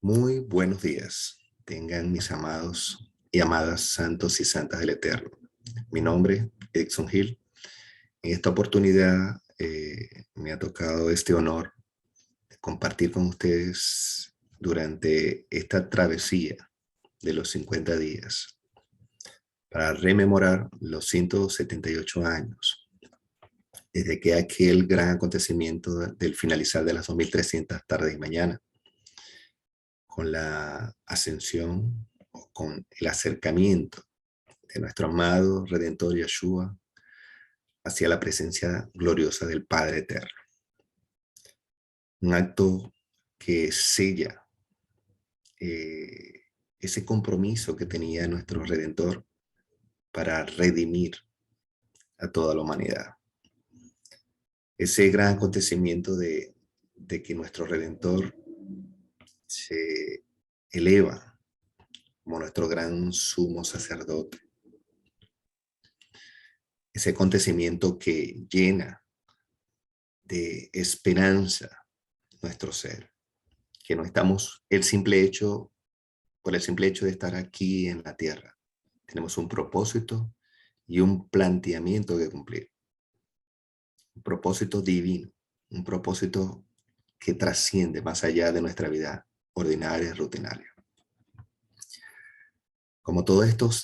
Muy buenos días. Tengan mis amados y amadas santos y santas del Eterno. Mi nombre es Edson Hill. En esta oportunidad me ha tocado este honor de compartir con ustedes durante esta travesía de los 50 días para rememorar los 178 años desde que aquel gran acontecimiento del finalizar de las 2300 tardes y mañana con la ascensión o con el acercamiento de nuestro amado Redentor Yeshua hacia la presencia gloriosa del Padre Eterno. Un acto que sella ese compromiso que tenía nuestro Redentor para redimir a toda la humanidad. Ese gran acontecimiento de que nuestro Redentor se eleva como nuestro gran sumo sacerdote. Ese acontecimiento que llena de esperanza nuestro ser, que no estamos por el simple hecho de estar aquí en la tierra. Tenemos un propósito y un planteamiento que cumplir. Un propósito divino, un propósito que trasciende más allá de nuestra vida ordinaria y rutinaria. Como todos estos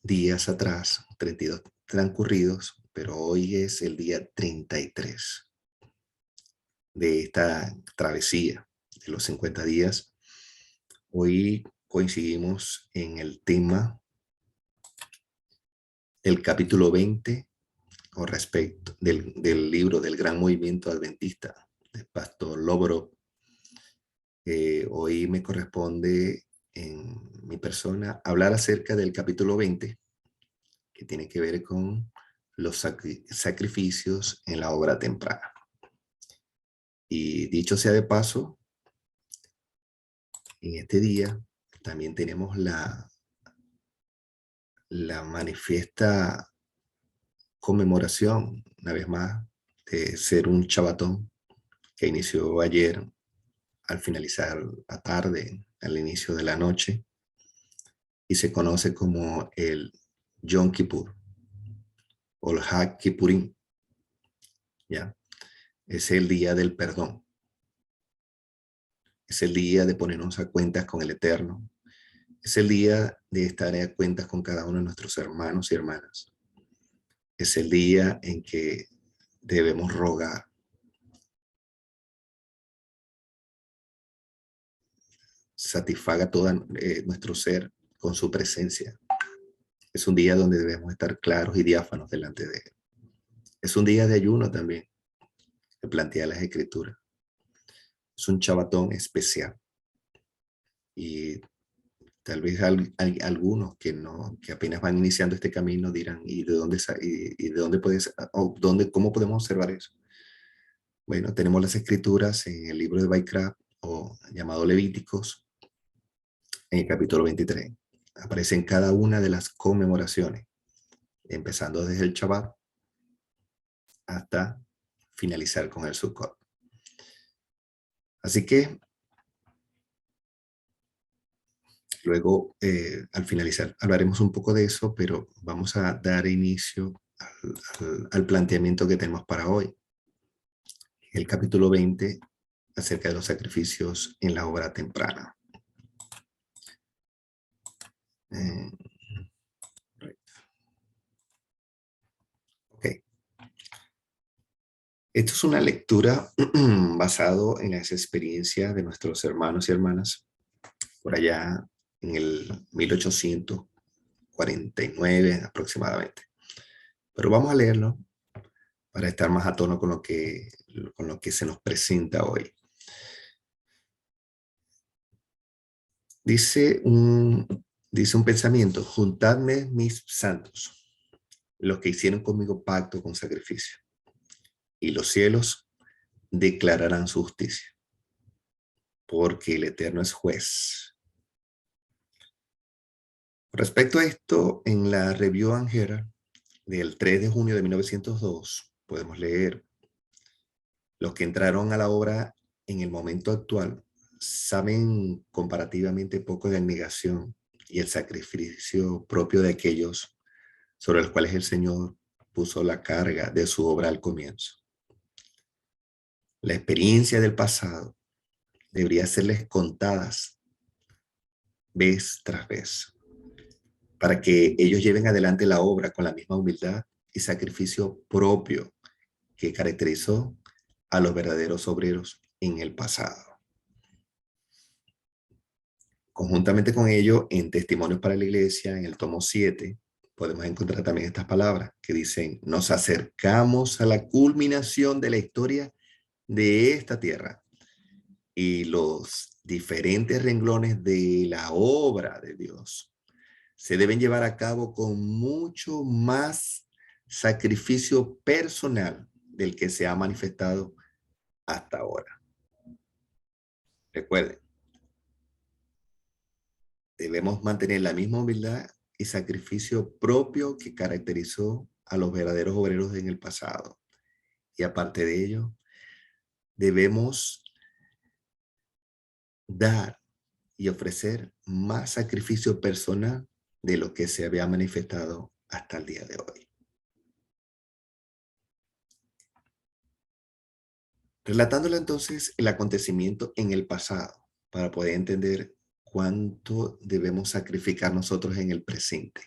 días atrás, 32 transcurridos, pero hoy es el día 33 de esta travesía de los 50 días. Hoy coincidimos en el tema del capítulo 20 con respecto del libro del Gran Movimiento Adventista del Pastor Lobro. Hoy me corresponde en mi persona hablar acerca del capítulo 20 que tiene que ver con los sacrificios en la obra temprana. Y dicho sea de paso, en este día también tenemos la manifiesta conmemoración, una vez más, de ser un chabatón que inició ayer al finalizar la tarde, al inicio de la noche, y se conoce como el Yom Kippur o el Hag Kippurim, ¿ya? Es el día del perdón, es el día de ponernos a cuentas con el Eterno, es el día de estar a cuentas con cada uno de nuestros hermanos y hermanas, es el día en que debemos rogar, satisfaga todo nuestro ser con su presencia. Es un día donde debemos estar claros y diáfanos delante de Él. Es un día de ayuno también, que plantea las Escrituras. Es un chabatón especial. Y tal vez algunos que apenas van iniciando este camino dirán, ¿y de dónde, y de dónde puedes, o cómo podemos observar eso? Bueno, tenemos las Escrituras en el libro de Baikra, o llamado Levíticos, en el capítulo 23. Aparecen cada una de las conmemoraciones, empezando desde el Shabbat hasta finalizar con el Sukkot. Así que luego, al finalizar, hablaremos un poco de eso, pero vamos a dar inicio al planteamiento que tenemos para hoy. El capítulo 20 acerca de los sacrificios en la obra temprana. Eh, ok. Esto es una lectura basado en las experiencias de nuestros hermanos y hermanas por allá en el 1849 aproximadamente. Pero vamos a leerlo para estar más a tono con lo que se nos presenta hoy. Dice un pensamiento: juntadme mis santos, los que hicieron conmigo pacto con sacrificio, y los cielos declararán su justicia, porque el Eterno es juez. Respecto a esto, en la Review and Herald del 3 de junio de 1902, podemos leer: los que entraron a la obra en el momento actual saben comparativamente poco de abnegación y el sacrificio propio de aquellos sobre los cuales el Señor puso la carga de su obra al comienzo. La experiencia del pasado debería serles contadas vez tras vez, para que ellos lleven adelante la obra con la misma humildad y sacrificio propio que caracterizó a los verdaderos obreros en el pasado. Conjuntamente con ello, en Testimonios para la Iglesia, en el tomo 7, podemos encontrar también estas palabras que dicen: nos acercamos a la culminación de la historia de esta tierra y los diferentes renglones de la obra de Dios se deben llevar a cabo con mucho más sacrificio personal del que se ha manifestado hasta ahora. Recuerden, debemos mantener la misma humildad y sacrificio propio que caracterizó a los verdaderos obreros en el pasado. Y aparte de ello, debemos dar y ofrecer más sacrificio personal de lo que se había manifestado hasta el día de hoy. Relatándole entonces el acontecimiento en el pasado para poder entender cuánto debemos sacrificar nosotros en el presente,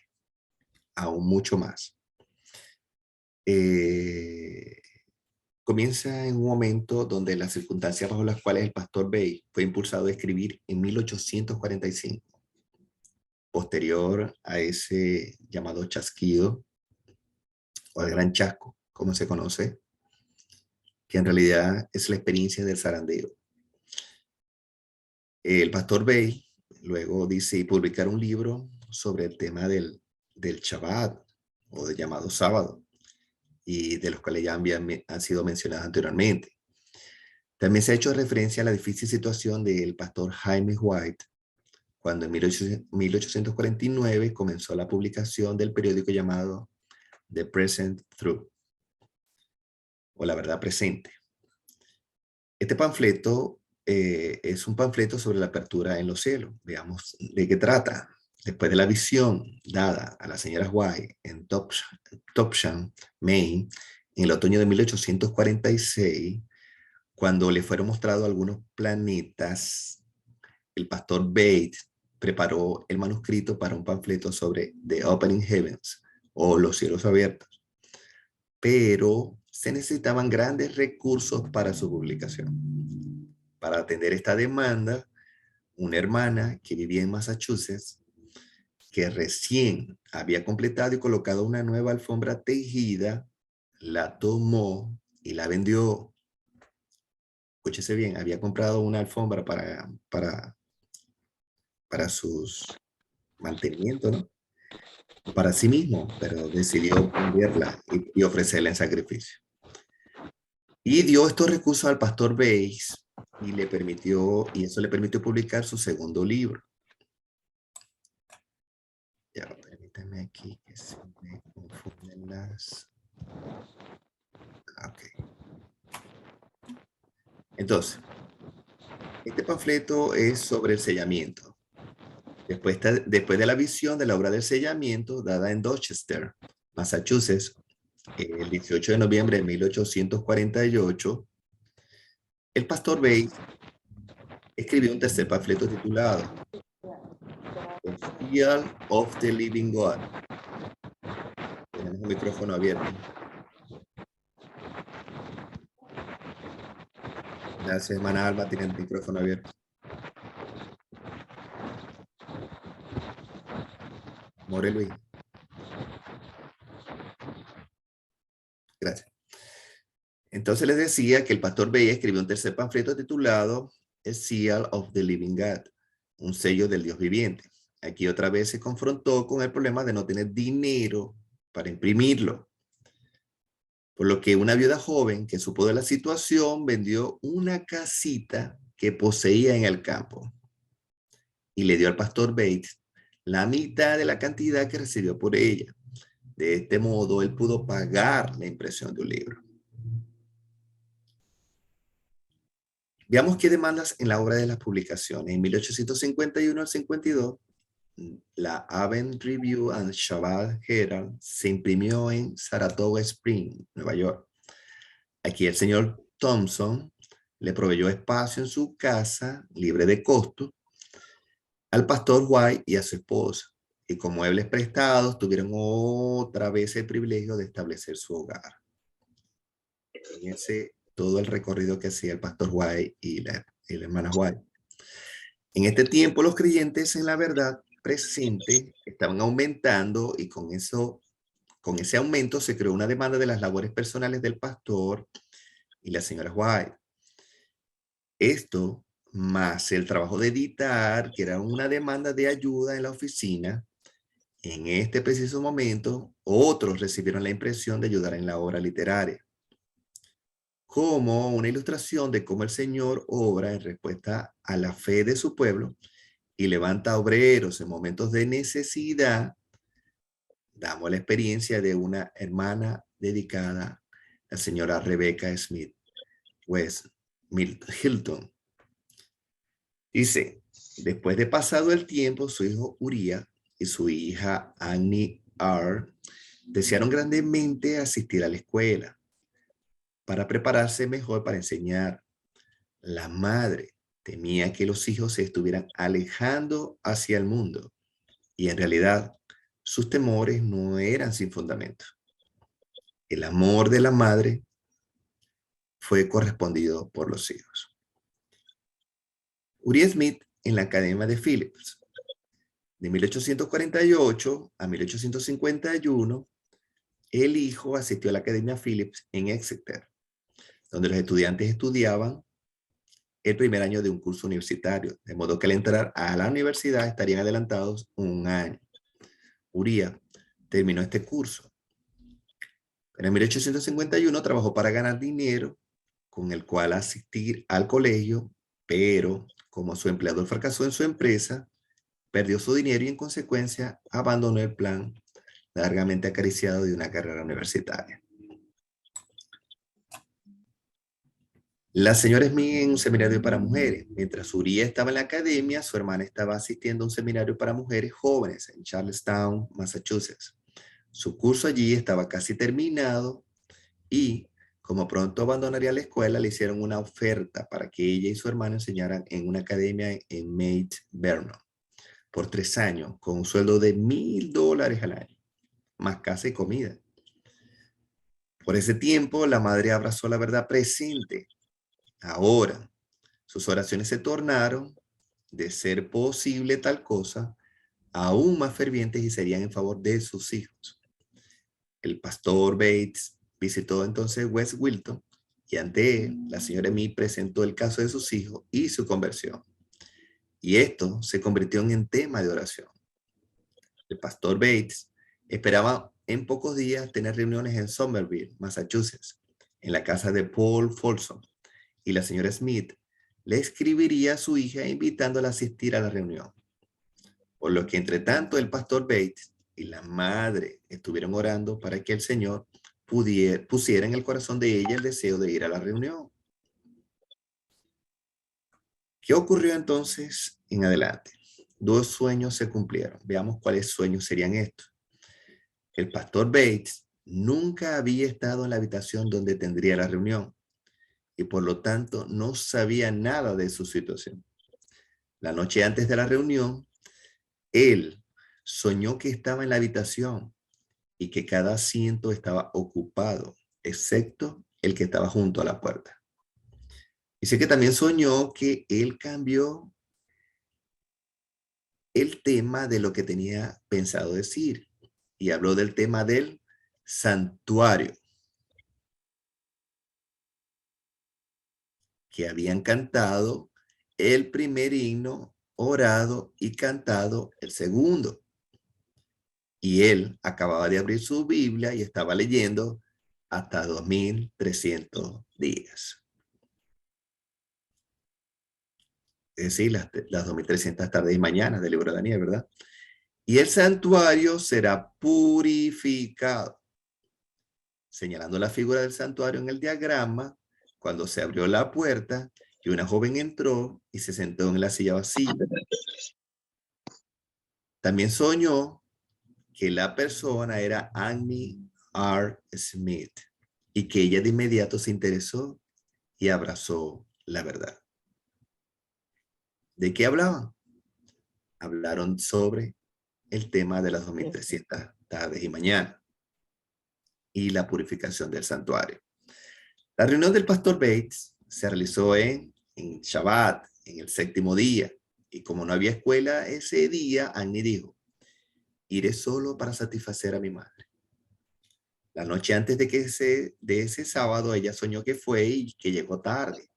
aún mucho más. Comienza en un momento donde las circunstancias bajo las cuales el pastor Bay fue impulsado a escribir en 1845, posterior a ese llamado chasquido o el gran chasco, como se conoce, que en realidad es la experiencia del zarandeo. El pastor Bay luego dice publicar un libro sobre el tema del Shabbat o del llamado sábado, y de los cuales ya han sido mencionados anteriormente. También se ha hecho referencia a la difícil situación del pastor Jaime White, cuando en 1849 comenzó la publicación del periódico llamado The Present Truth, o La Verdad Presente. Este panfleto es un panfleto sobre la apertura en los cielos. Veamos de qué trata. Después de la visión dada a la señora White en Topsham, Maine, en el otoño de 1846, cuando le fueron mostrados algunos planetas, el pastor Bates preparó el manuscrito para un panfleto sobre The Opening Heavens, o los cielos abiertos, pero se necesitaban grandes recursos para su publicación. Para atender esta demanda, una hermana que vivía en Massachusetts, que recién había completado y colocado una nueva alfombra tejida, la tomó y la vendió. Escúchese bien, había comprado una alfombra para sus mantenimientos, ¿no? Para sí mismo, pero decidió venderla y ofrecerla en sacrificio. Y dio estos recursos al pastor Bates y eso le permitió publicar su segundo libro. Ya, permítanme aquí que se me confunden las... Ok. Entonces, este panfleto es sobre el sellamiento. Después de la visión de la obra del sellamiento dada en Dorchester, Massachusetts, el 18 de noviembre de 1848, el pastor Bates escribió un tercer panfleto titulado The Seal of the Living God. Tenemos un micrófono abierto. Gracias, hermana Alba, tiene el micrófono abierto. More Luis. Gracias. Entonces les decía que el pastor Bates escribió un tercer panfleto titulado The Seal of the Living God, un sello del Dios viviente. Aquí otra vez se confrontó con el problema de no tener dinero para imprimirlo. Por lo que una viuda joven que supo de la situación vendió una casita que poseía en el campo y le dio al pastor Bates la mitad de la cantidad que recibió por ella. De este modo, él pudo pagar la impresión de un libro. Veamos qué demandas en la obra de las publicaciones. En 1851 al 52, la Avent Review and Shabbat Herald se imprimió en Saratoga Springs, Nueva York. Aquí el señor Thompson le proveyó espacio en su casa, libre de costo, al pastor White y a su esposa. Y con muebles prestados tuvieron otra vez el privilegio de establecer su hogar. Fíjense todo el recorrido que hacía el pastor White y la hermana White. En este tiempo los creyentes en la verdad presente estaban aumentando y con ese aumento se creó una demanda de las labores personales del pastor y la señora White. Esto, más el trabajo de editar, que era una demanda de ayuda en la oficina, en este preciso momento, otros recibieron la impresión de ayudar en la obra literaria, como una ilustración de cómo el Señor obra en respuesta a la fe de su pueblo y levanta obreros en momentos de necesidad. Damos la experiencia de una hermana dedicada, la señora Rebecca Smith West Hilton. Dice, después de pasado el tiempo, su hijo Uriah y su hija Annie R. desearon grandemente asistir a la escuela para prepararse mejor para enseñar. La madre temía que los hijos se estuvieran alejando hacia el mundo y en realidad sus temores no eran sin fundamento. El amor de la madre fue correspondido por los hijos. Uriah Smith en la Academia de Phillips. De 1848 a 1851, el hijo asistió a la Academia Phillips en Exeter, donde los estudiantes estudiaban el primer año de un curso universitario, de modo que al entrar a la universidad estarían adelantados un año. Uriah terminó este curso, pero en 1851 trabajó para ganar dinero con el cual asistir al colegio, pero como su empleador fracasó en su empresa, perdió su dinero y en consecuencia abandonó el plan largamente acariciado de una carrera universitaria. La señora Smith en un seminario para mujeres. Mientras Uriah estaba en la academia, su hermana estaba asistiendo a un seminario para mujeres jóvenes en Charlestown, Massachusetts. Su curso allí estaba casi terminado y, como pronto abandonaría la escuela, le hicieron una oferta para que ella y su hermano enseñaran en una academia en Mount Vernon por 3 años, con un sueldo de $1,000 al año, más casa y comida. Por ese tiempo, la madre abrazó la verdad presente. Ahora, sus oraciones se tornaron, de ser posible tal cosa, aún más fervientes y serían en favor de sus hijos. El pastor Bates visitó entonces West Wilton y ante él, la señora Smith presentó el caso de sus hijos y su conversión. Y esto se convirtió en tema de oración. El pastor Bates esperaba en pocos días tener reuniones en Somerville, Massachusetts, en la casa de Paul Folsom, y la señora Smith le escribiría a su hija invitándola a asistir a la reunión. Por lo que entre tanto el pastor Bates y la madre estuvieron orando para que el Señor pusiera en el corazón de ella el deseo de ir a la reunión. ¿Qué ocurrió entonces en adelante? 2 sueños se cumplieron. Veamos cuáles sueños serían estos. El pastor Bates nunca había estado en la habitación donde tendría la reunión y por lo tanto no sabía nada de su situación. La noche antes de la reunión, él soñó que estaba en la habitación y que cada asiento estaba ocupado, excepto el que estaba junto a la puerta. Dice que también soñó que él cambió el tema de lo que tenía pensado decir y habló del tema del santuario que habían cantado el primer himno, orado y cantado el segundo. Y él acababa de abrir su Biblia y estaba leyendo hasta 2300 días. Es decir, las 2300 tardes y mañanas del libro de Daniel, ¿verdad? Y el santuario será purificado. Señalando la figura del santuario en el diagrama, cuando se abrió la puerta y una joven entró y se sentó en la silla vacía. También soñó que la persona era Annie R. Smith y que ella de inmediato se interesó y abrazó la verdad. ¿De qué hablaban? Hablaron sobre el tema de las 2300 tardes y mañanas y la purificación del santuario. La reunión del pastor Bates se realizó en Shabbat, en el séptimo día, y como no había escuela ese día, Annie dijo, iré solo para satisfacer a mi madre. La noche antes de ese sábado, ella soñó que fue y que llegó tarde,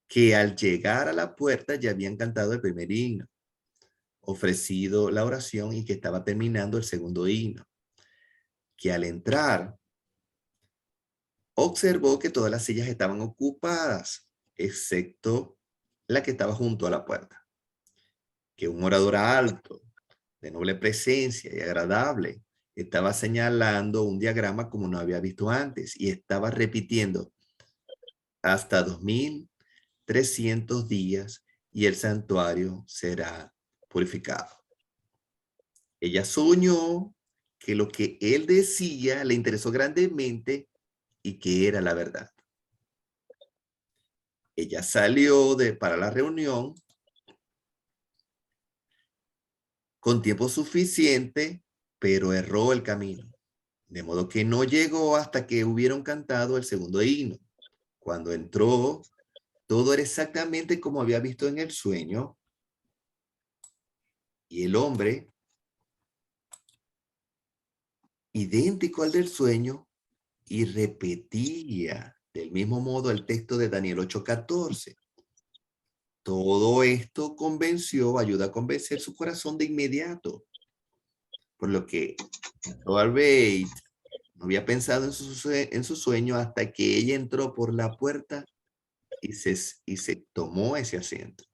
que al llegar a la puerta ya habían cantado el primer himno, ofrecido la oración y que estaba terminando el segundo himno, que al entrar observó que todas las sillas estaban ocupadas, excepto la que estaba junto a la puerta, que un orador alto, de noble presencia y agradable, estaba señalando un diagrama como no había visto antes y estaba repitiendo hasta 2300 días y el santuario será purificado. Ella soñó que lo que él decía le interesó grandemente y que era la verdad. Ella salió para la reunión con tiempo suficiente, pero erró el camino, de modo que no llegó hasta que hubieron cantado el segundo himno. Cuando entró, todo era exactamente como había visto en el sueño, y el hombre, idéntico al del sueño, y repetía del mismo modo el texto de Daniel 8:14. Todo esto ayuda a convencer su corazón de inmediato, por lo que Robert Bates no había pensado en su sueño hasta que ella entró por la puerta y se tomó ese asiento.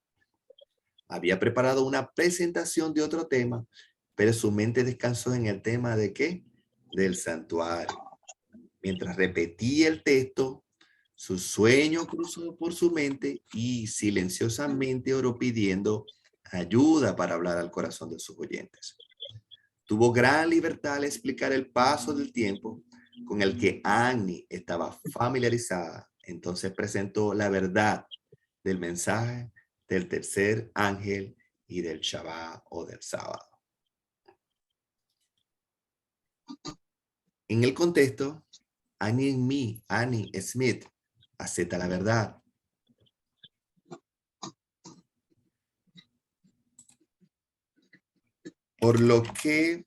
Había preparado una presentación de otro tema, pero su mente descansó en el tema de ¿qué? Del santuario. Mientras repetía el texto, su sueño cruzó por su mente y silenciosamente oró pidiendo ayuda para hablar al corazón de sus oyentes. Tuvo gran libertad al explicar el paso del tiempo con el que Annie estaba familiarizada. Entonces presentó la verdad del mensaje del tercer ángel y del Shabbat o del sábado. En el contexto, Annie Smith acepta la verdad. Por lo que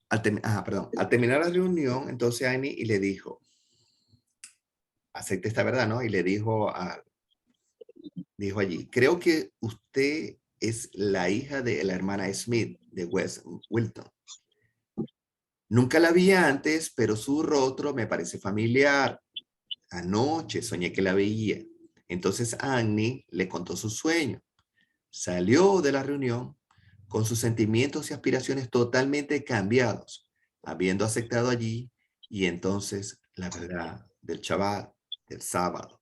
al terminar la reunión, entonces Annie y le dijo, acepte esta verdad, ¿no? Y le dijo dijo allí, creo que usted es la hija de la hermana Smith de West Wilton. Nunca la vi antes, pero su rostro me parece familiar. Anoche soñé que la veía. Entonces Annie le contó su sueño. Salió de la reunión con sus sentimientos y aspiraciones totalmente cambiados, habiendo aceptado allí y entonces la verdad del Shabbat, del sábado.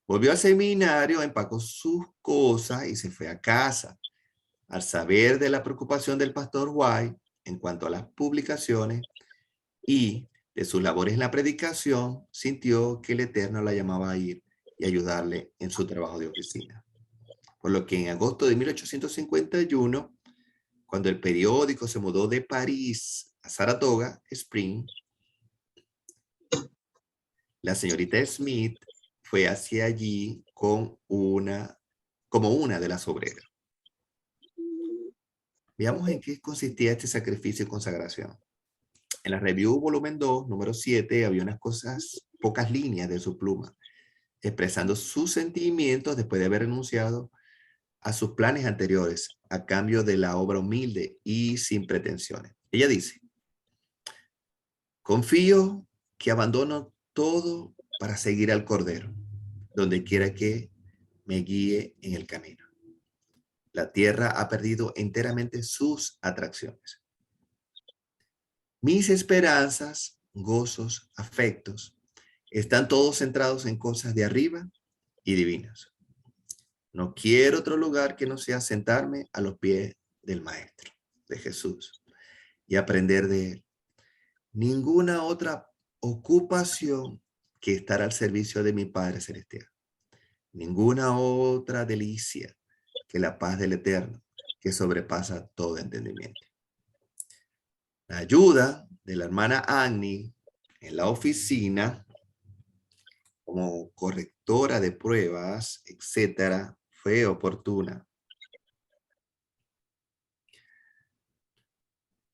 Volvió al seminario, empacó sus cosas y se fue a casa. Al saber de la preocupación del pastor White en cuanto a las publicaciones y de sus labores en la predicación, sintió que el Eterno la llamaba a ir y ayudarle en su trabajo de oficina. Por lo que en agosto de 1851, cuando el periódico se mudó de París a Saratoga Springs, la señorita Smith fue hacia allí como una de las obreras. Veamos en qué consistía este sacrificio y consagración. En la review volumen 2, número 7, había pocas líneas de su pluma, expresando sus sentimientos después de haber renunciado a sus planes anteriores a cambio de la obra humilde y sin pretensiones. Ella dice, confío que abandono todo para seguir al Cordero, donde quiera que me guíe en el camino. La tierra ha perdido enteramente sus atracciones. Mis esperanzas, gozos, afectos, están todos centrados en cosas de arriba y divinas. No quiero otro lugar que no sea sentarme a los pies del Maestro, de Jesús, y aprender de él. Ninguna otra ocupación que estar al servicio de mi Padre Celestial. Ninguna otra delicia que la paz del Eterno, que sobrepasa todo entendimiento. La ayuda de la hermana Annie en la oficina, como correctora de pruebas, etcétera, fue oportuna.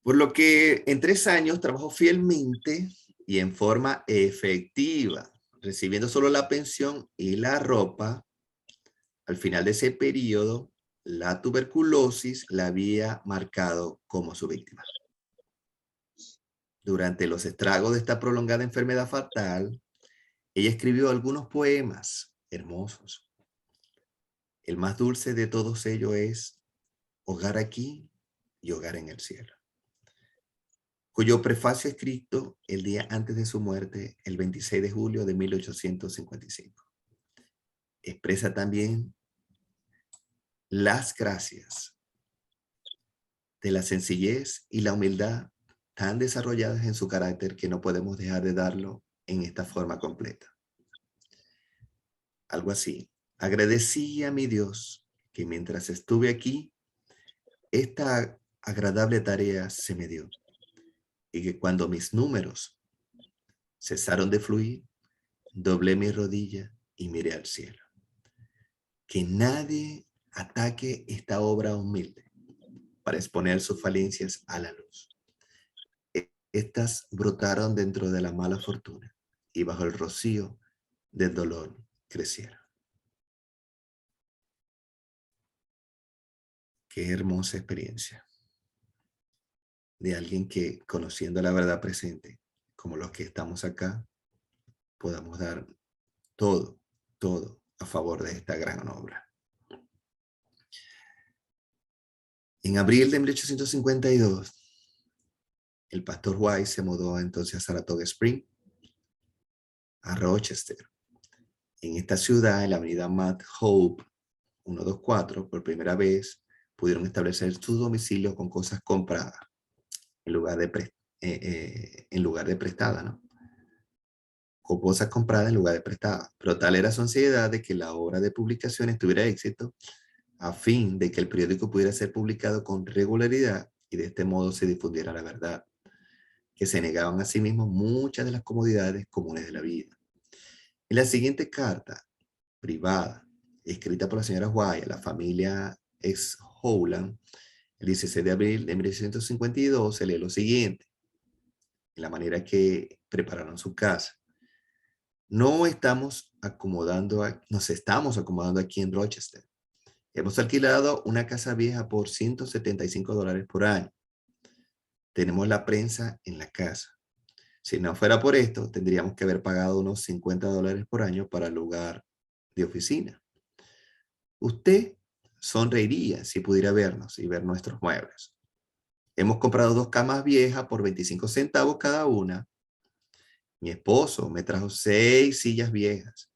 Por lo que en 3 años trabajó fielmente y en forma efectiva, recibiendo solo la pensión y la ropa. Al final de ese periodo, la tuberculosis la había marcado como su víctima. Durante los estragos de esta prolongada enfermedad fatal, ella escribió algunos poemas hermosos. El más dulce de todos ellos es Hogar aquí y hogar en el cielo, cuyo prefacio escrito el día antes de su muerte, el 26 de julio de 1855. Expresa también las gracias de la sencillez y la humildad tan desarrolladas en su carácter que no podemos dejar de darlo en esta forma completa. Algo así. Agradecí a mi Dios que mientras estuve aquí, esta agradable tarea se me dio y que cuando mis números cesaron de fluir, doblé mi rodilla y miré al cielo. Que nadie ataque esta obra humilde para exponer sus falencias a la luz. Estas brotaron dentro de la mala fortuna y bajo el rocío del dolor crecieron. Qué hermosa experiencia de alguien que, conociendo la verdad presente, como los que estamos acá, podamos dar todo, todo a favor de esta gran obra. En abril de 1852, el pastor White se mudó entonces a Saratoga Springs, a Rochester. En esta ciudad, en la avenida Mount Hope 124, por primera vez pudieron establecer su domicilio con cosas compradas en lugar de prestadas, ¿no? Con cosas compradas en lugar de prestadas. Pero tal era su ansiedad de que la obra de publicaciones tuviera éxito a fin de que el periódico pudiera ser publicado con regularidad y de este modo se difundiera la verdad, que se negaban a sí mismos muchas de las comodidades comunes de la vida. En la siguiente carta privada, escrita por la señora White a la familia ex Howland, el 16 de abril de 1852, se lee lo siguiente, en la manera que prepararon su casa. Nos estamos acomodando aquí en Rochester. Hemos alquilado una casa vieja por $175 por año. Tenemos la prensa en la casa. Si no fuera por esto, tendríamos que haber pagado unos $50 por año para el lugar de oficina. Usted sonreiría si pudiera vernos y ver nuestros muebles. Hemos comprado 2 camas viejas por 25 centavos cada una. Mi esposo me trajo 6 sillas viejas,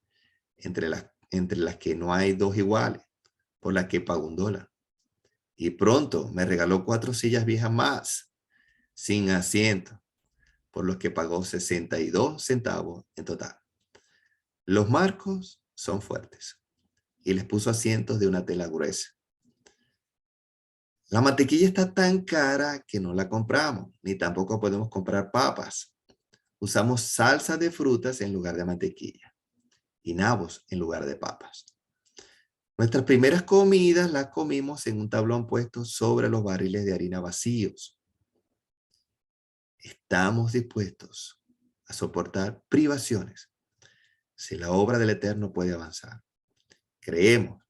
entre las que no hay 2 iguales, por las que pago $1. Y pronto me regaló 4 sillas viejas más, sin asiento, por los que pagó 62 centavos en total. Los marcos son fuertes y les puso asientos de una tela gruesa. La mantequilla está tan cara que no la compramos, ni tampoco podemos comprar papas. Usamos salsa de frutas en lugar de mantequilla y nabos en lugar de papas. Nuestras primeras comidas las comimos en un tablón puesto sobre los barriles de harina vacíos. Estamos dispuestos a soportar privaciones si la obra del Eterno puede avanzar. Creemos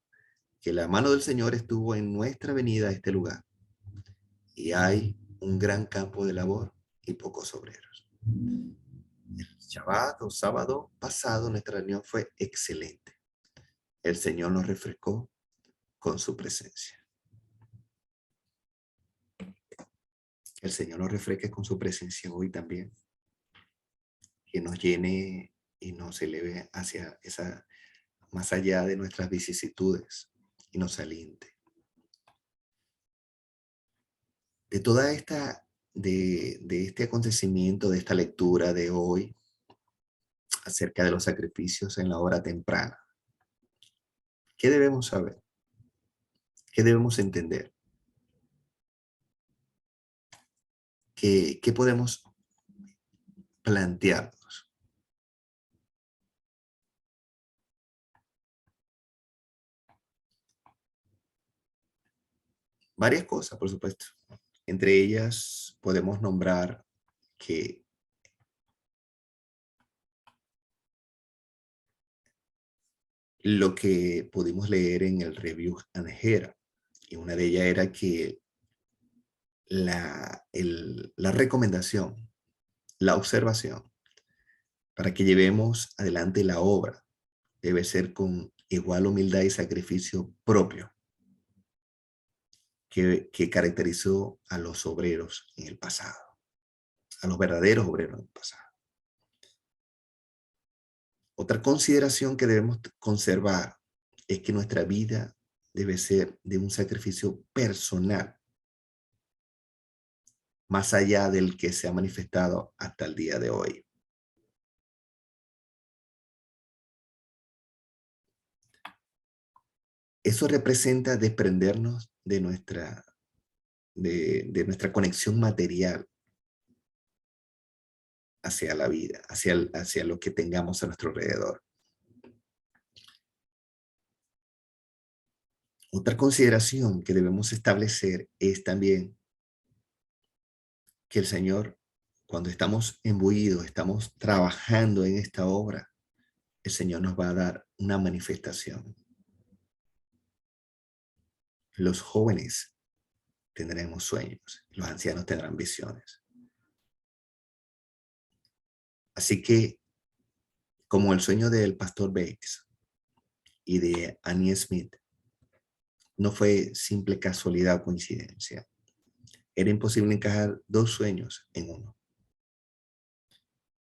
que la mano del Señor estuvo en nuestra venida a este lugar y hay un gran campo de labor y pocos obreros. El Shabbat o sábado pasado nuestra reunión fue excelente. El Señor nos refrescó con su presencia. el Señor nos refresque con su presencia hoy también, que nos llene y nos eleve hacia esa, más allá de nuestras vicisitudes y nos aliente. De toda esta, de este acontecimiento, de esta lectura de hoy, acerca de los sacrificios en la hora temprana, ¿qué debemos saber? ¿Qué debemos entender? ¿Qué podemos plantearnos? Varias cosas, por supuesto. Entre ellas podemos nombrar que lo que pudimos leer en el review Anjera, y una de ellas era que la recomendación, la observación, para que llevemos adelante la obra, debe ser con igual humildad y sacrificio propio que caracterizó a los obreros en el pasado, a los verdaderos obreros en el pasado. Otra consideración que debemos conservar es que nuestra vida debe ser de un sacrificio personal, más allá del que se ha manifestado hasta el día de hoy. Eso representa desprendernos de nuestra conexión material hacia la vida, hacia lo que tengamos a nuestro alrededor. Otra consideración que debemos establecer es también que el Señor, cuando estamos imbuidos, estamos trabajando en esta obra, el Señor nos va a dar una manifestación. Los jóvenes tendremos sueños, los ancianos tendrán visiones. Así que, como el sueño del pastor Bates y de Annie Smith, no fue simple casualidad o coincidencia. Era imposible encajar dos sueños en uno.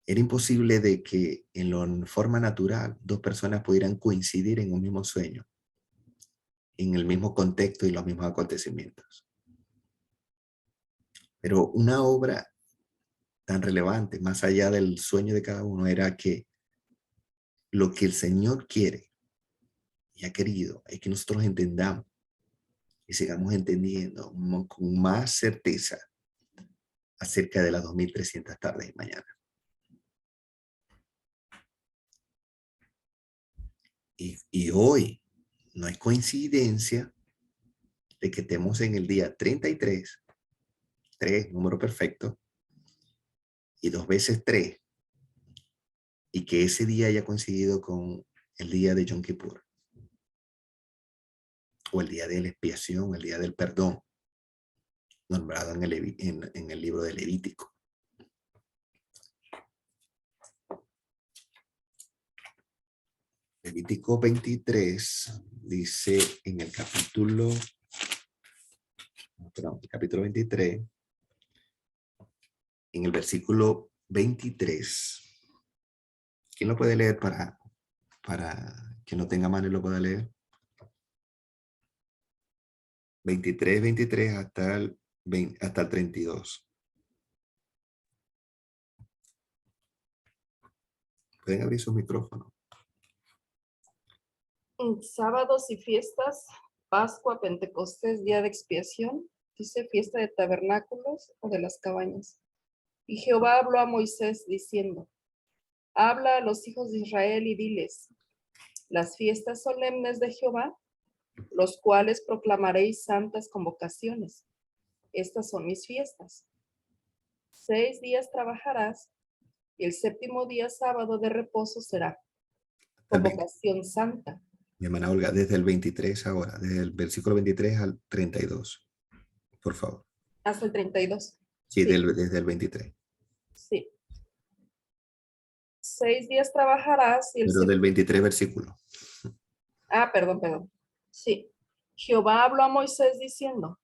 Era imposible de que en forma natural dos personas pudieran coincidir en un mismo sueño, en el mismo contexto y los mismos acontecimientos. Pero una obra tan relevante, más allá del sueño de cada uno, era que lo que el Señor quiere y ha querido es que nosotros entendamos y sigamos entendiendo con más certeza acerca de las 2300 tardes y mañanas. Y hoy no es coincidencia de que estemos en el día 33, 3, número perfecto, y 2 veces 3, y que ese día haya coincidido con el día de Yom Kippur, o el día de la expiación, el día del perdón, nombrado en el libro de Levítico. Levítico 23 dice en el capítulo 23, en el versículo 23. ¿Quién lo puede leer para que no tenga mano y lo pueda leer? 23 hasta el 32. Pueden abrir sus micrófonos. Sábados y fiestas, Pascua, Pentecostés, Día de Expiación, dice fiesta de tabernáculos o de las cabañas. Y Jehová habló a Moisés diciendo, habla a los hijos de Israel y diles, las fiestas solemnes de Jehová, los cuales proclamaréis santas convocaciones. Estas son mis fiestas. 6 días trabajarás y el séptimo día sábado de reposo será convocación santa. Mi hermana Olga, desde el 23 ahora, desde el versículo 23 al 32, por favor. Hasta el 32. Sí, desde el 23. Sí. 6 días trabajarás y el Pero del 23 versículo. perdón. Sí. Jehová habló a Moisés diciendo,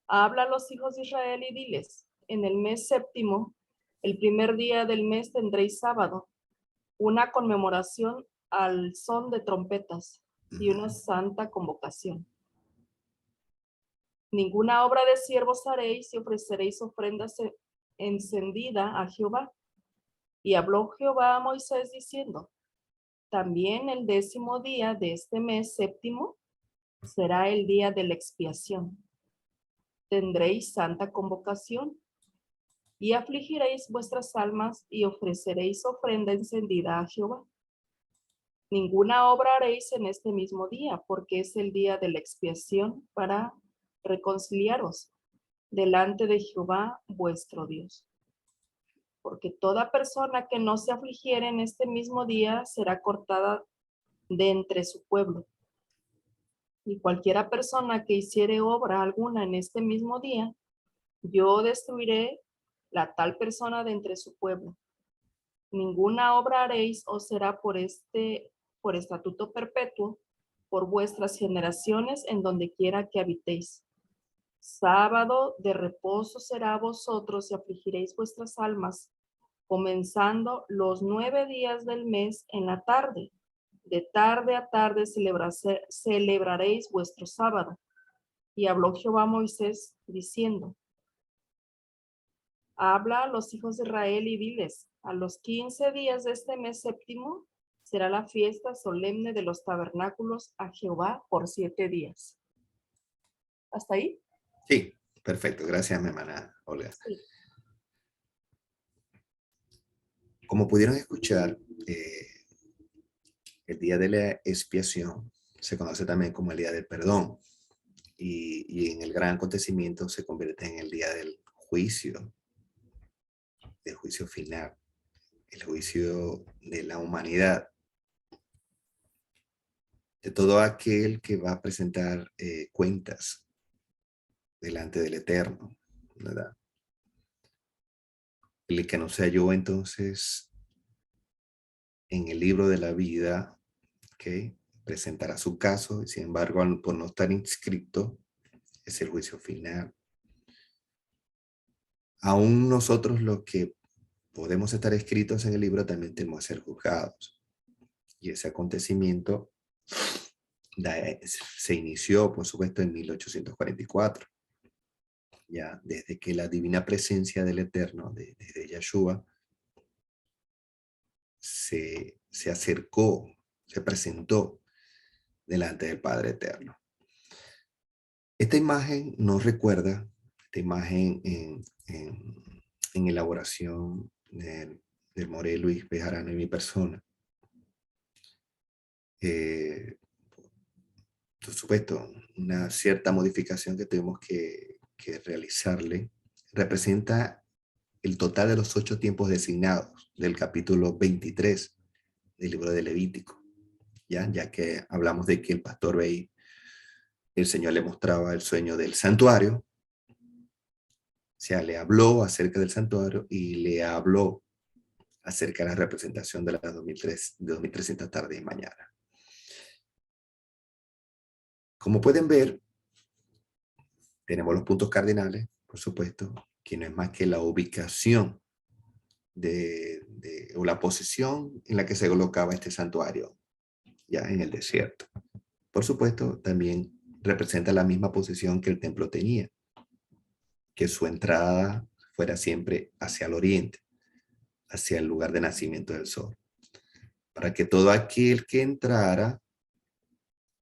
habla a los hijos de Israel y diles, en el mes séptimo, el primer día del mes tendréis sábado, una conmemoración al son de trompetas y una santa convocación. Ninguna obra de siervos haréis y ofreceréis ofrendas encendida a Jehová. Y habló Jehová a Moisés diciendo, también el 10º día de este mes séptimo será el día de la expiación. Tendréis santa convocación y afligiréis vuestras almas y ofreceréis ofrenda encendida a Jehová. Ninguna obra haréis en este mismo día, porque es el día de la expiación para reconciliaros delante de Jehová vuestro Dios. Porque toda persona que no se afligiere en este mismo día será cortada de entre su pueblo. Y cualquiera persona que hiciere obra alguna en este mismo día, yo destruiré la tal persona de entre su pueblo. Ninguna obra haréis os será por estatuto perpetuo, por vuestras generaciones en donde quiera que habitéis. Sábado de reposo será a vosotros y afligiréis vuestras almas, comenzando los 9 días del mes en la tarde. De tarde a tarde celebraréis vuestro sábado. Y habló Jehová a Moisés diciendo, habla a los hijos de Israel y diles, a los 15 días de este mes séptimo será la fiesta solemne de los tabernáculos a Jehová por 7 días. ¿Hasta ahí? Sí, perfecto. Gracias, mi hermana Olga. Sí. Como pudieron escuchar, el día de la expiación se conoce también como el día del perdón. Y en el gran acontecimiento se convierte en el día del juicio final, el juicio de la humanidad, de todo aquel que va a presentar cuentas delante del Eterno, ¿verdad? El que no se halló entonces en el libro de la vida, ¿ok?, presentará su caso, y sin embargo, por no estar inscrito, es el juicio final. Aún nosotros los que podemos estar escritos en el libro también tenemos que ser juzgados. Y ese acontecimiento se inició, por supuesto, en 1844. Ya desde que la divina presencia del Eterno, desde Yahshua, se acercó, se presentó delante del Padre Eterno. Esta imagen nos recuerda, esta imagen en elaboración del Moré Luis Bejarano y mi persona. Por supuesto, una cierta modificación que tuvimos que realizarle representa el total de los 8 tiempos designados del capítulo 23 del libro de Levítico, ya que hablamos de que el pastor veía, el Señor le mostraba el sueño del santuario, o sea, le habló acerca del santuario y le habló acerca de la representación de las 2300 tardes y mañana. Como pueden ver, tenemos los puntos cardinales, por supuesto, que no es más que la ubicación o la posición en la que se colocaba este santuario, ya en el desierto. Por supuesto, también representa la misma posición que el templo tenía, que su entrada fuera siempre hacia el oriente, hacia el lugar de nacimiento del sol, para que todo aquel que entrara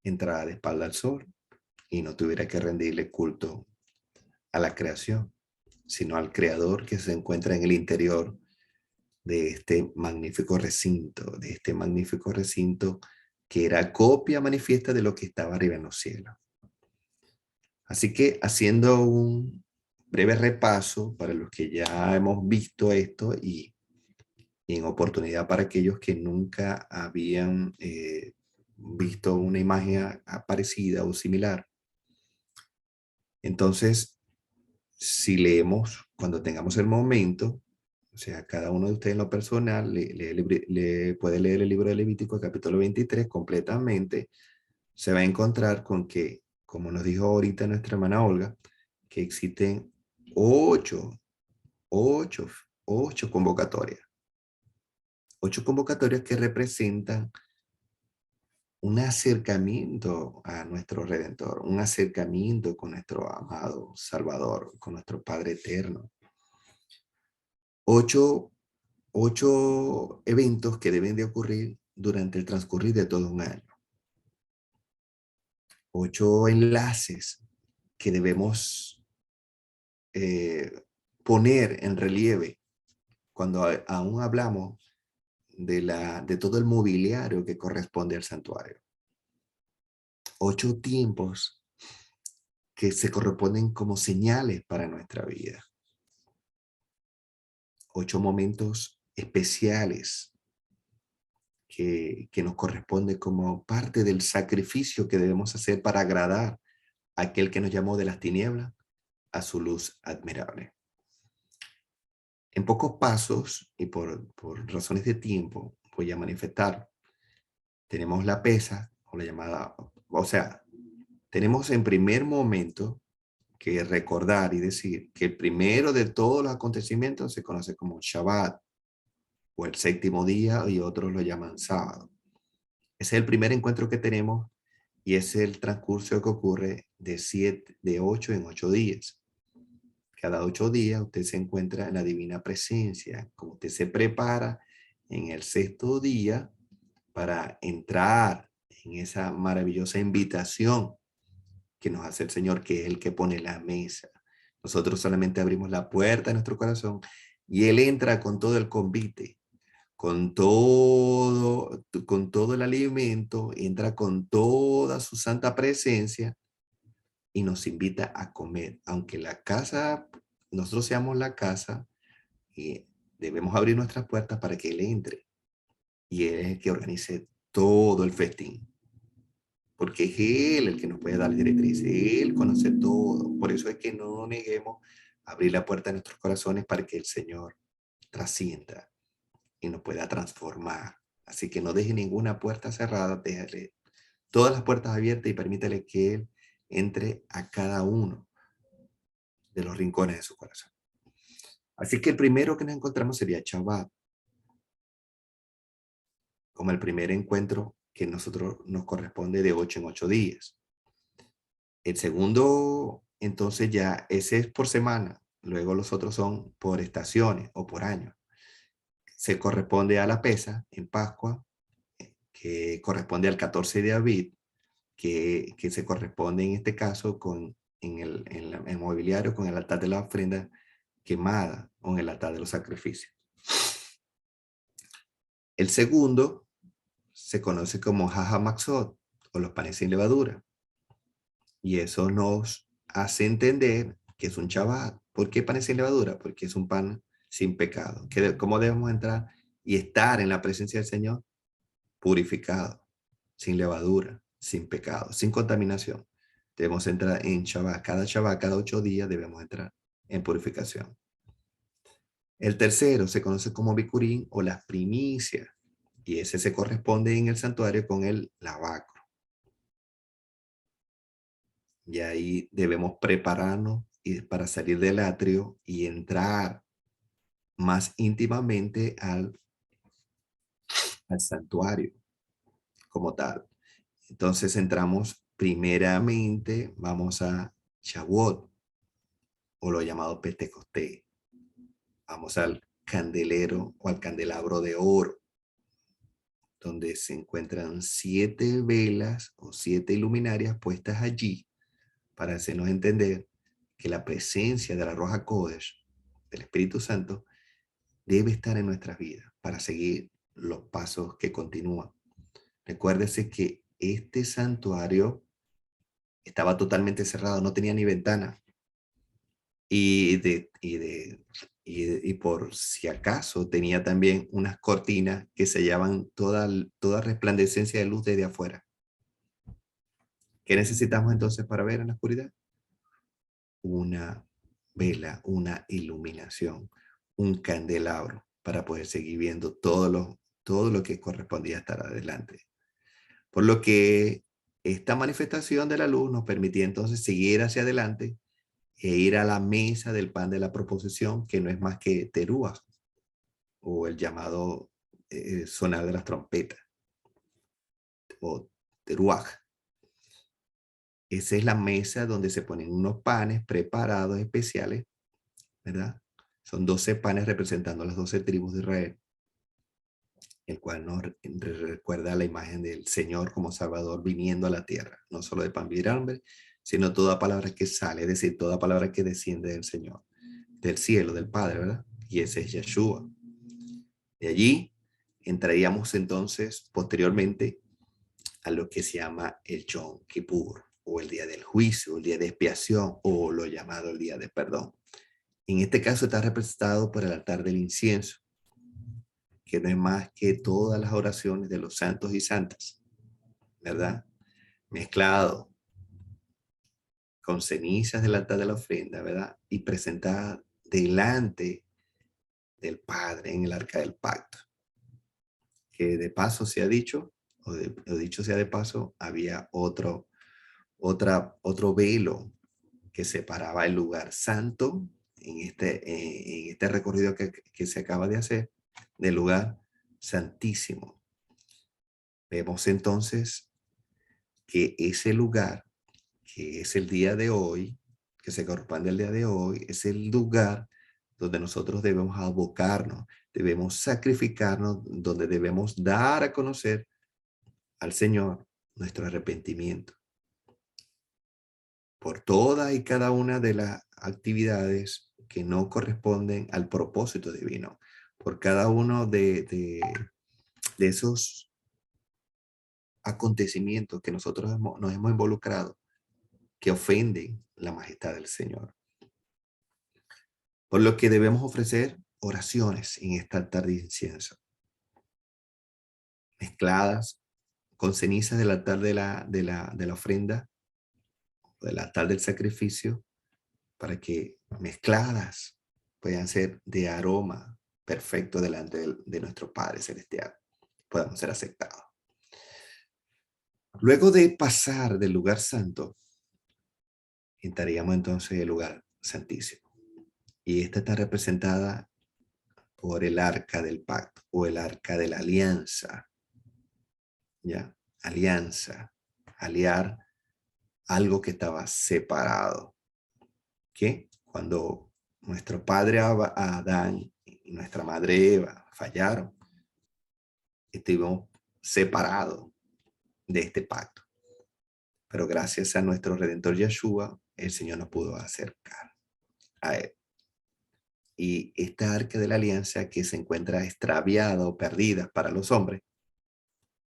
de espalda al sol y no tuviera que rendirle culto a la creación, sino al creador que se encuentra en el interior de este magnífico recinto, que era copia manifiesta de lo que estaba arriba en los cielos. Así que, haciendo un breve repaso para los que ya hemos visto esto y en oportunidad para aquellos que nunca habían visto una imagen parecida o similar. Entonces, si leemos, cuando tengamos el momento, o sea, cada uno de ustedes en lo personal le puede leer el libro de Levítico, capítulo 23, completamente, se va a encontrar con que, como nos dijo ahorita nuestra hermana Olga, que existen 8 ocho, ocho convocatorias. 8 convocatorias que representan un acercamiento a nuestro Redentor, un acercamiento con nuestro amado Salvador, con nuestro Padre Eterno. 8 eventos que deben de ocurrir durante el transcurrir de todo un año. 8 enlaces que debemos poner en relieve cuando aún hablamos de todo el mobiliario que corresponde al santuario. 8 tiempos que se corresponden como señales para nuestra vida. 8 momentos especiales que nos corresponde como parte del sacrificio que debemos hacer para agradar a aquel que nos llamó de las tinieblas a su luz admirable. En pocos pasos y por razones de tiempo voy a manifestar. Tenemos la pesa o la llamada, o sea, tenemos en primer momento que recordar y decir que el primero de todos los acontecimientos se conoce como Shabbat o el séptimo día y otros lo llaman sábado. Ese es el primer encuentro que tenemos y es el transcurso que ocurre de 8 en 8 días. Cada 8 días usted se encuentra en la divina presencia, como usted se prepara en el sexto día para entrar en esa maravillosa invitación que nos hace el Señor, que es el que pone la mesa. Nosotros solamente abrimos la puerta de nuestro corazón y Él entra con todo el convite, con todo el alimento, entra con toda su santa presencia y nos invita a comer. Aunque nosotros seamos la casa, y debemos abrir nuestras puertas para que Él entre. Y Él es el que organice todo el festín. Porque es Él el que nos puede dar directrices. Él conoce todo. Por eso es que no neguemos abrir la puerta de nuestros corazones para que el Señor trascienda y nos pueda transformar. Así que no deje ninguna puerta cerrada, déjale todas las puertas abiertas y permítale que Él entre a cada uno de los rincones de su corazón. Así que el primero que nos encontramos sería Shabbat, como el primer encuentro que nosotros nos corresponde de 8 en 8 días. El segundo, entonces ya ese es por semana, luego los otros son por estaciones o por año. Se corresponde a la pesa en Pascua, que corresponde al 14 de Abib, que se corresponde en este caso en el mobiliario con el altar de la ofrenda quemada o en el altar de los sacrificios. El segundo se conoce como Jaja Maxot o los panes sin levadura. Y eso nos hace entender que es un Shabbat. ¿Por qué panes sin levadura? Porque es un pan sin pecado. ¿Cómo debemos entrar y estar en la presencia del Señor? Purificado, sin levadura, sin pecado, sin contaminación. Debemos entrar en Shabbat. Cada 8 días debemos entrar en purificación. El tercero se conoce como Bikurim o las primicias. Y ese se corresponde en el santuario con el lavacro. Y ahí debemos prepararnos para salir del atrio y entrar más íntimamente al santuario como tal. Entonces entramos primeramente, vamos a Shavuot o lo llamado Pentecostés. Vamos al candelero o al candelabro de oro, donde se encuentran 7 velas o 7 luminarias puestas allí para hacernos entender que la presencia de la Ruach HaKodesh, del Espíritu Santo, debe estar en nuestras vidas para seguir los pasos que continúan. Recuérdese que este santuario estaba totalmente cerrado, no tenía ni ventana. Y por si acaso tenía también unas cortinas que sellaban toda resplandecencia de luz desde afuera. ¿Qué necesitamos entonces para ver en la oscuridad? Una vela, una iluminación, un candelabro para poder seguir viendo todo lo que correspondía estar adelante. Por lo que esta manifestación de la luz nos permitía entonces seguir hacia adelante e ir a la mesa del pan de la proposición, que no es más que teruah, o el llamado sonar de las trompetas, o teruah. Esa es la mesa donde se ponen unos panes preparados especiales, ¿verdad? Son 12 panes representando a las 12 tribus de Israel, el cual nos recuerda la imagen del Señor como Salvador viniendo a la tierra, no solo de pan vivir hambre, sino toda palabra que sale, es decir, toda palabra que desciende del Señor, del cielo, del Padre, ¿verdad? Y ese es Yeshua. De allí entraríamos entonces posteriormente a lo que se llama el Yom Kippur, o el día del juicio, el día de expiación, o lo llamado el día de perdón. En este caso está representado por el altar del incienso, que no es más que todas las oraciones de los santos y santas, ¿verdad? Mezclado con cenizas del altar de la ofrenda, ¿verdad? Y presentada delante del Padre en el arca del pacto. Que de paso se ha dicho, o dicho sea de paso, había otro velo que separaba el lugar santo en este recorrido que se acaba de hacer del lugar santísimo. Vemos entonces que ese lugar, que es el día de hoy, que se corresponde al día de hoy, es el lugar donde nosotros debemos abocarnos, debemos sacrificarnos, donde debemos dar a conocer al Señor nuestro arrepentimiento por toda y cada una de las actividades que no corresponden al propósito divino, por cada uno de esos acontecimientos que nosotros nos hemos involucrado, que ofenden la majestad del Señor. Por lo que debemos ofrecer oraciones en esta altar de incienso, mezcladas con cenizas del altar de la ofrenda, del altar del sacrificio, para que mezcladas puedan ser de aroma perfecto delante de nuestro Padre Celestial, podamos ser aceptados. Luego de pasar del lugar santo, entraríamos entonces el lugar santísimo. Y esta está representada por el arca del pacto o el arca de la alianza. ¿Ya? Alianza, aliar algo que estaba separado. Que cuando nuestro padre Adán y nuestra madre Eva fallaron, estuvimos separados de este pacto. Pero gracias a nuestro Redentor Yeshua, el Señor nos pudo acercar a Él. Y esta arca de la alianza que se encuentra extraviada o perdida para los hombres,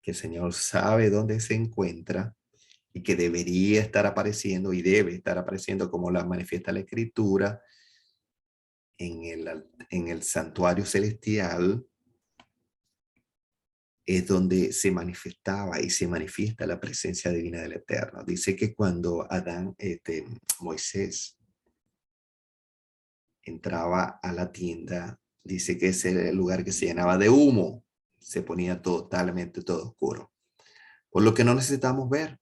que el Señor sabe dónde se encuentra y que debería estar apareciendo y debe estar apareciendo como la manifiesta la Escritura en el santuario celestial, es donde se manifestaba y se manifiesta la presencia divina del Eterno. Dice que cuando Moisés entraba a la tienda, dice que ese era el lugar que se llenaba de humo, se ponía totalmente todo oscuro. Por lo que no necesitamos ver,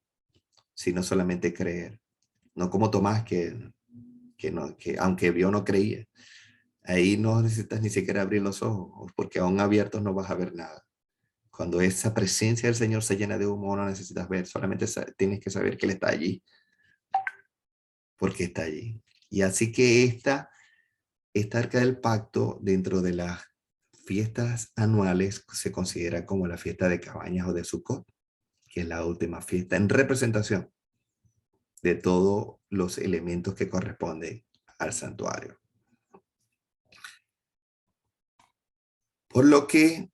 sino solamente creer. No como Tomás que aunque vio no creía. Ahí no necesitas ni siquiera abrir los ojos, porque aún abiertos no vas a ver nada. Cuando esa presencia del Señor se llena de humo, no necesitas ver, solamente tienes que saber que Él está allí, porque está allí. Y así que esta arca del pacto, dentro de las fiestas anuales, se considera como la fiesta de cabañas o de Sukkot, que es la última fiesta en representación de todos los elementos que corresponden al santuario. Por lo que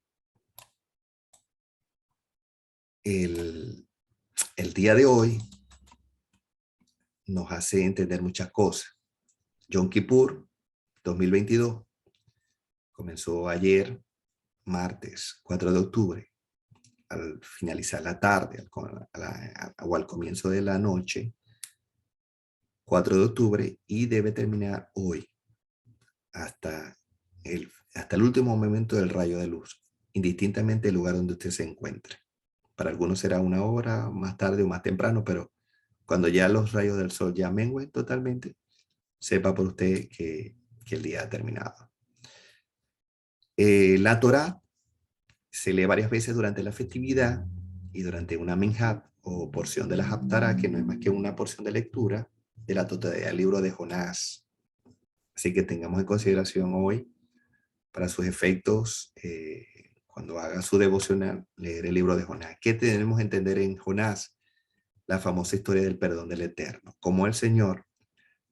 el día de hoy nos hace entender muchas cosas. Yom Kippur 2022 comenzó ayer, martes 4 de octubre, al finalizar la tarde o al comienzo de la noche, 4 de octubre, y debe terminar hoy hasta el último momento del rayo de luz, indistintamente del lugar donde usted se encuentre. Para algunos será una hora más tarde o más temprano, pero cuando ya los rayos del sol ya mengüen totalmente, sepa por usted que el día ha terminado. La Torá se lee varias veces durante la festividad y durante una minhat o porción de la Haftará, que no es más que una porción de lectura de la totalidad del libro de Jonás. Así que tengamos en consideración hoy, para sus efectos, cuando haga su devocional, leer el libro de Jonás. ¿Qué tenemos que entender en Jonás? La famosa historia del perdón del Eterno. Como el Señor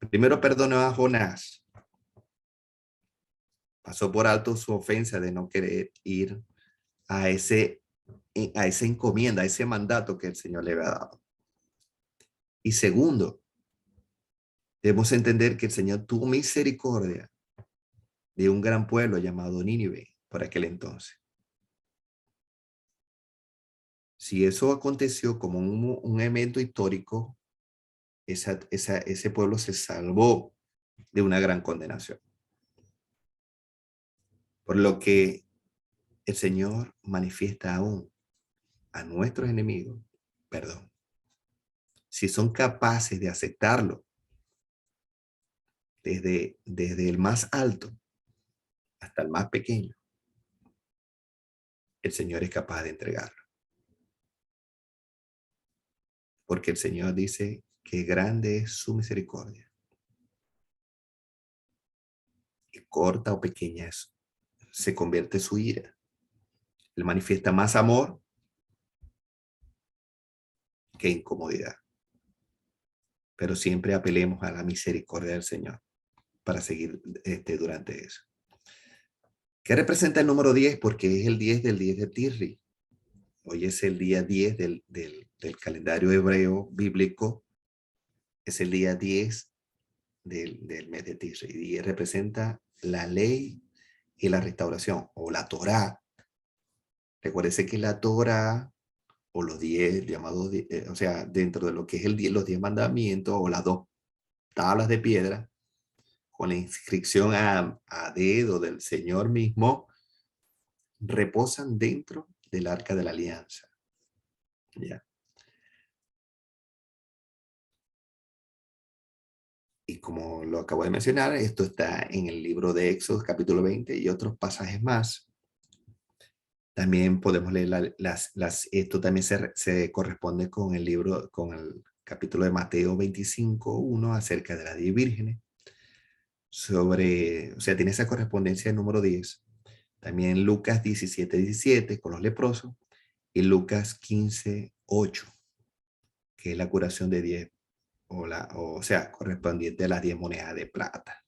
primero perdonó a Jonás, pasó por alto su ofensa de no querer ir a esa encomienda, a ese mandato que el Señor le había dado. Y segundo, debemos entender que el Señor tuvo misericordia de un gran pueblo llamado Nínive por aquel entonces. Si eso aconteció como un evento histórico, ese pueblo se salvó de una gran condenación. Por lo que el Señor manifiesta aún a nuestros enemigos perdón. Si son capaces de aceptarlo desde el más alto hasta el más pequeño, el Señor es capaz de entregarlo. Porque el Señor dice que grande es su misericordia. Y corta o pequeña se convierte su ira. Él manifiesta más amor que incomodidad. Pero siempre apelemos a la misericordia del Señor para seguir durante eso. ¿Qué representa el número 10? Porque es el 10 del 10 de Tirri. Hoy es el día 10 del calendario hebreo bíblico. Es el día 10 del mes de Tisri. Y 10 representa la ley y la restauración, o la Torá. Recuérdese que la Torá, o los 10 llamados, o sea, dentro de lo que es los 10 mandamientos, o las 2 tablas de piedra, con la inscripción a dedo del Señor mismo, reposan dentro del arca de la alianza. ¿Ya? Y como lo acabo de mencionar, esto está en el libro de Éxodo, capítulo 20, y otros pasajes más. También podemos leer esto también se corresponde con con el capítulo de Mateo 25:1 acerca de las 10 vírgenes. O sea, tiene esa correspondencia número 10. También Lucas 17:17 con los leprosos y Lucas 15:8, que es la curación de 10, o sea, correspondiente a las 10 monedas de plata.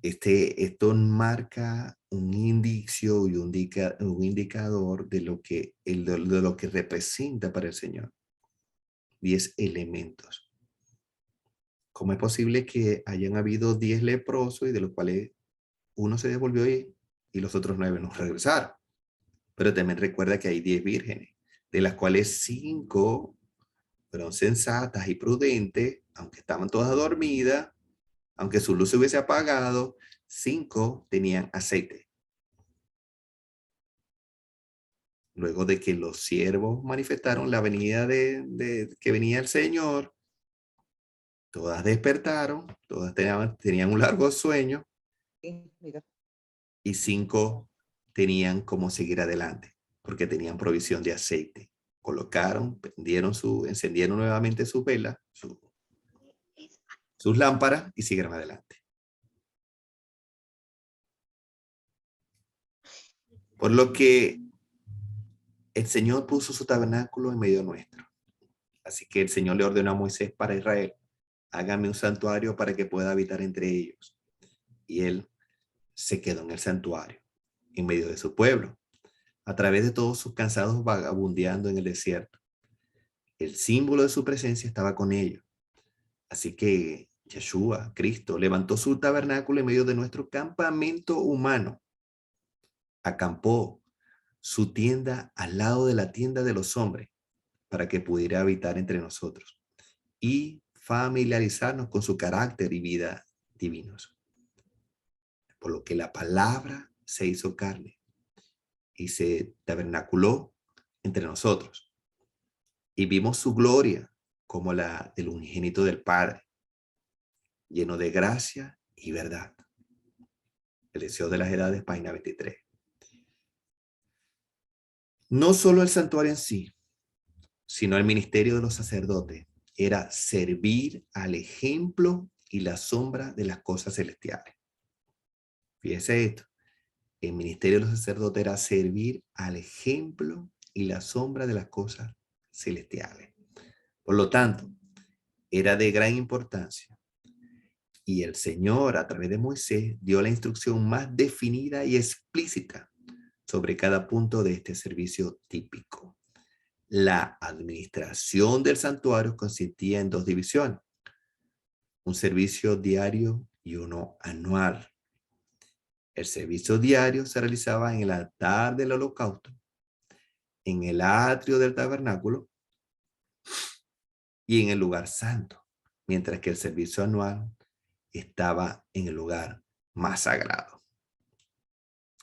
Esto marca un indicio y un indicador de lo que representa para el Señor. 10 elementos. ¿Cómo es posible que hayan habido 10 leprosos y de los cuales uno se devolvió y los otros 9 no regresaron? Pero también recuerda que hay 10 vírgenes, de las cuales 5 fueron sensatas y prudentes, aunque estaban todas dormidas, aunque su luz se hubiese apagado, 5 tenían aceite. Luego de que los siervos manifestaron la venida que venía el Señor, todas despertaron, todas tenían un largo sueño, y 5 tenían cómo seguir adelante, porque tenían provisión de aceite. Colocaron, encendieron nuevamente sus velas, sus lámparas, y siguieron adelante. Por lo que el Señor puso su tabernáculo en medio nuestro. Así que el Señor le ordenó a Moisés para Israel: hágame un santuario para que pueda habitar entre ellos. Y él se quedó en el santuario, en medio de su pueblo, a través de todos sus cansados vagabundeando en el desierto. El símbolo de su presencia estaba con ellos. Así que Yeshua, Cristo, levantó su tabernáculo en medio de nuestro campamento humano. Acampó su tienda al lado de la tienda de los hombres para que pudiera habitar entre nosotros y familiarizarnos con su carácter y vida divinos. Por lo que la palabra se hizo carne y se tabernaculó entre nosotros. Y vimos su gloria como la del unigénito del Padre, lleno de gracia y verdad. El deseo de las edades, página 23. No solo el santuario en sí, sino el ministerio de los sacerdotes era servir al ejemplo y la sombra de las cosas celestiales. Fíjese esto. El ministerio de los sacerdotes era servir al ejemplo y la sombra de las cosas celestiales. Por lo tanto, era de gran importancia. Y el Señor, a través de Moisés, dio la instrucción más definida y explícita sobre cada punto de este servicio típico. La administración del santuario consistía en dos divisiones: un servicio diario y uno anual. El servicio diario se realizaba en el altar del holocausto, en el atrio del tabernáculo y en el lugar santo, mientras que el servicio anual estaba en el lugar más sagrado.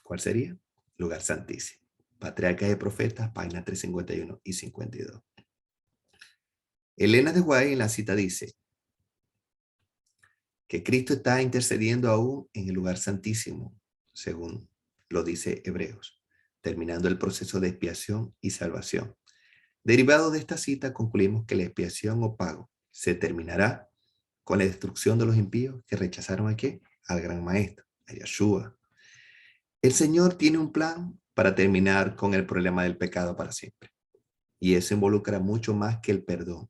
¿Cuál sería? Lugar santísimo. Patriarcas y Profetas, páginas 351 y 52. Elena de White en la cita dice que Cristo está intercediendo aún en el lugar santísimo, según lo dice Hebreos, terminando el proceso de expiación y salvación. Derivado de esta cita, concluimos que la expiación o pago se terminará con la destrucción de los impíos que rechazaron ¿a qué? Al gran maestro, a Yeshua. El Señor tiene un plan para terminar con el problema del pecado para siempre. Y eso involucra mucho más que el perdón.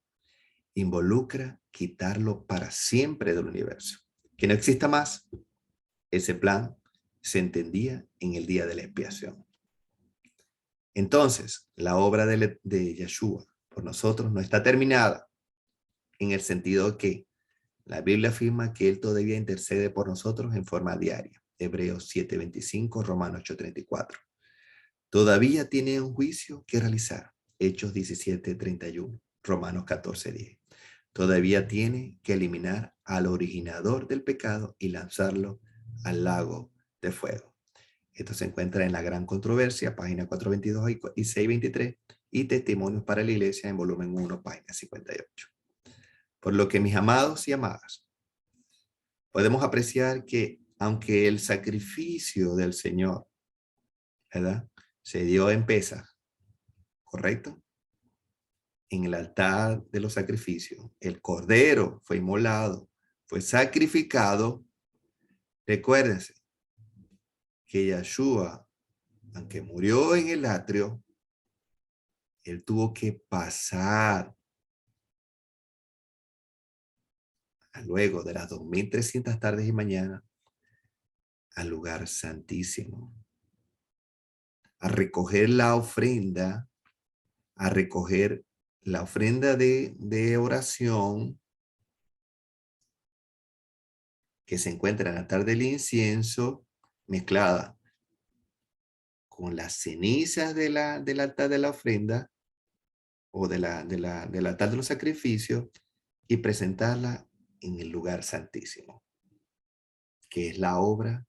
Involucra quitarlo para siempre del universo. Que no exista más. Ese plan se entendía en el día de la expiación. Entonces, la obra de Yeshua por nosotros no está terminada, en el sentido que la Biblia afirma que Él todavía intercede por nosotros en forma diaria. Hebreos 7:25, Romanos 8:34. Todavía tiene un juicio que realizar. Hechos 17:31, Romanos 14:10. Todavía tiene que eliminar al originador del pecado y lanzarlo al lago de fuego. Esto se encuentra en La Gran Controversia, página 422 y 623, y Testimonios para la Iglesia en volumen 1, página 58. Por lo que, mis amados y amadas, podemos apreciar que aunque el sacrificio del Señor, ¿verdad?, se dio en Pesaj, ¿correcto? En el altar de los sacrificios, el cordero fue inmolado, fue sacrificado. Recuérdense que Yeshua, aunque murió en el atrio, él tuvo que pasar luego de las 2300 tardes y mañanas al lugar santísimo, a recoger la ofrenda, de oración que se encuentra en el altar del incienso, mezclada con las cenizas del altar de la ofrenda o del altar de los sacrificios, y presentarla en el lugar santísimo, que es la obra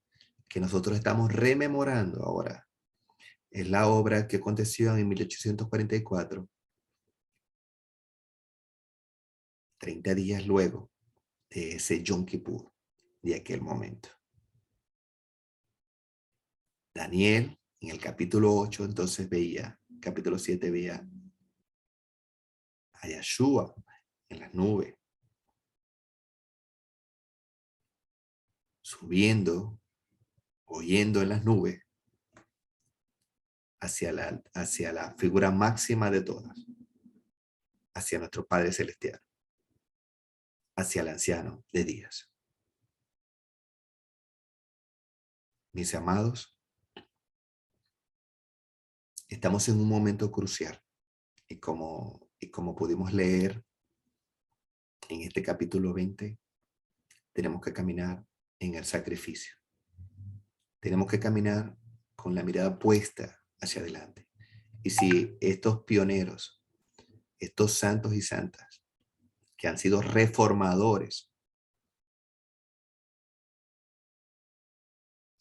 que nosotros estamos rememorando ahora. Es la obra que aconteció en 1844, 30 días luego de ese Yom Kippur, de aquel momento. Daniel, en el capítulo 8, entonces capítulo 7 veía a Yeshua en las nubes, subiendo, oyendo en las nubes, hacia la figura máxima de todas, hacia nuestro Padre Celestial, hacia el anciano de días. Mis amados, estamos en un momento crucial, y como pudimos leer en este capítulo 20, tenemos que caminar en el sacrificio. Tenemos que caminar con la mirada puesta hacia adelante. Y si estos pioneros, estos santos y santas, que han sido reformadores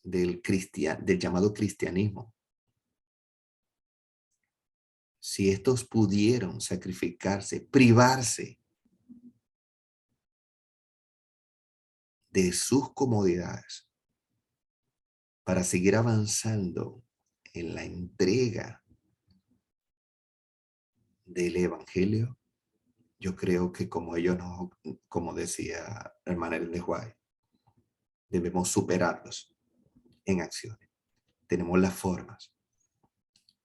del llamado cristianismo, si estos pudieron sacrificarse, privarse de sus comodidades para seguir avanzando en la entrega del Evangelio, yo creo que como ellos nos, como decía hermana Ellen de White, debemos superarlos en acciones. Tenemos las formas.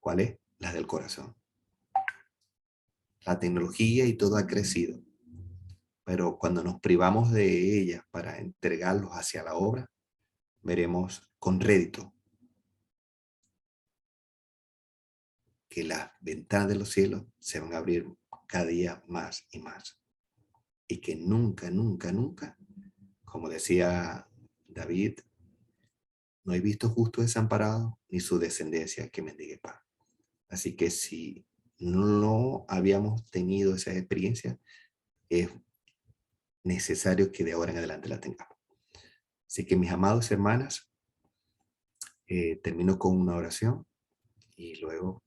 ¿Cuáles? Las del corazón. La tecnología y todo ha crecido, pero cuando nos privamos de ellas para entregarlos hacia la obra, veremos con rédito que las ventanas de los cielos se van a abrir cada día más y más. Y que nunca, nunca, nunca, como decía David, no he visto justo desamparado ni su descendencia que mendigue pan. Así que si no habíamos tenido esa experiencia, es necesario que de ahora en adelante la tengamos. Así que mis amados hermanas, termino con una oración y luego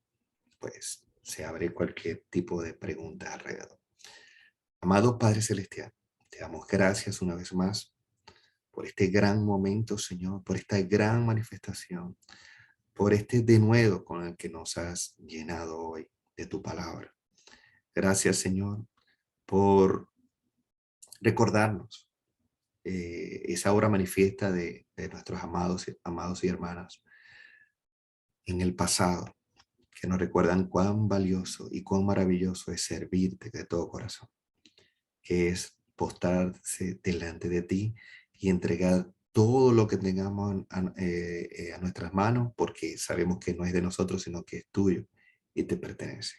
pues se abre cualquier tipo de pregunta alrededor. Amado Padre Celestial, te damos gracias una vez más por este gran momento, Señor, por esta gran manifestación, por este denuedo con el que nos has llenado hoy de tu palabra. Gracias, Señor, por recordarnos esa obra manifiesta de nuestros amados y hermanas en el pasado, que nos recuerdan cuán valioso y cuán maravilloso es servirte de todo corazón, que es postrarse delante de ti y entregar todo lo que tengamos a nuestras manos, porque sabemos que no es de nosotros, sino que es tuyo y te pertenece.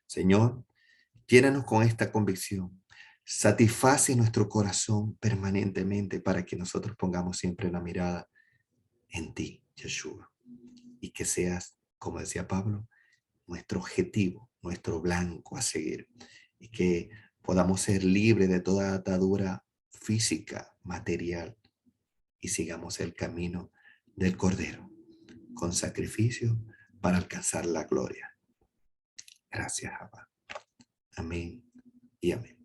Señor, llénanos con esta convicción. Satisface nuestro corazón permanentemente para que nosotros pongamos siempre la mirada en ti, Yeshua, y que seas, como decía Pablo, nuestro objetivo, nuestro blanco a seguir, y que podamos ser libres de toda atadura física, material, y sigamos el camino del Cordero con sacrificio para alcanzar la gloria. Gracias, Abba. Amén y amén.